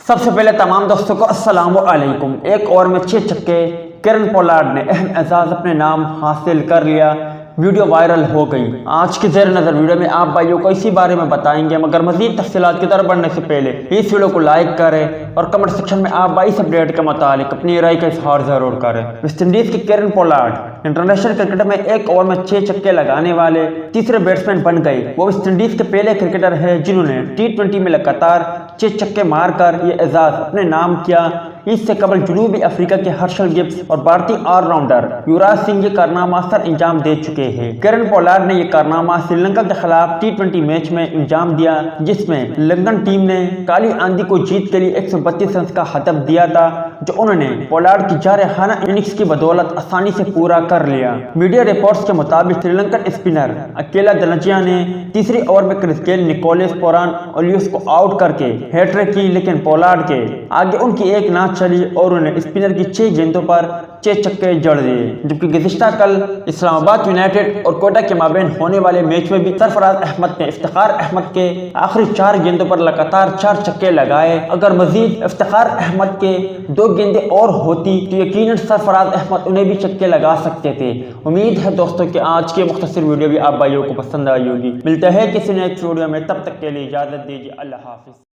سب سے پہلے تمام دوستوں کو السلام علیکم۔ ایک اوور میں 6 چھکے پولارڈ نے اہم اعزاز اپنے نام حاصل کر لیا، ویڈیو وائرل ہو گئی۔ آج کی زیر نظر ویڈیو میں آپ بھائیوں کو اسی بارے میں بتائیں گے، مگر مزید تفصیلات کی طرف بڑھنے سے پہلے اس ویڈیو کو لائک کریں اور کمنٹ سیکشن میں آپ بھائی اس اپڈیٹ کے متعلق اپنی رائے کا اظہار ضرور کریں۔ ویسٹ انڈیز کے پولارڈ انٹرنیشنل کرکٹ میں ایک اوور میں 6 چھکے لگانے والے تیسرے بیٹسمین بن گئے۔ وہ ویسٹ انڈیز کے پہلے کرکٹر ہیں جنہوں نے T20 میں لگاتار 6 چھکے مار کر یہ اعزاز اپنے نام کیا۔ اس سے قبل جنوبی افریقہ کے ہٹرک اور بھارتی آل راؤنڈر یوراج سنگھ یہ کارنامہ سر انجام دے چکے ہیں۔ پولارڈ نے یہ کارنامہ سری لنکا کے خلاف T20 میچ میں انجام دیا، جس میں لنکن ٹیم نے کالی آندھی کو جیت کے لیے 132 رنز کا ہدف دیا تھا، جو انہوں نے پولارڈ کی جارحانہ اننگز کی بدولت آسانی سے پورا کر لیا۔ میڈیا رپورٹس کے مطابق سری لنکن اسپنر اکیلا دنجیا نے تیسری اوور میں نکولس پوران اولیوس کو آؤٹ کر کے ہٹرک کی، لیکن پولارڈ کے آگے ان کی ایک نہ چلی اور انہوں نے اسپنر کی 6 گیندوں پر 6 چھکے جڑ دیے۔ جبکہ گزشتہ کل اسلام آباد یونائٹیڈ اور کوئٹہ کے مابین ہونے والے میچ میں بھی سرفراز احمد نے افتخار احمد کے آخری 4 گیندوں پر لگاتار 4 چھکے لگائے۔ اگر مزید افتخار احمد کے 2 گیندیں اور ہوتی تو یقیناً سرفراز احمد انہیں بھی چھکے لگا سکتے تھے۔ امید ہے دوستوں کہ آج کی مختصر ویڈیو بھی آپ بھائیوں کو پسند آئی ہوگی۔ ملتے ہیں کسی نیکسٹ ویڈیو میں، تب تک کے لیے اجازت دیجیے، اللہ حافظ۔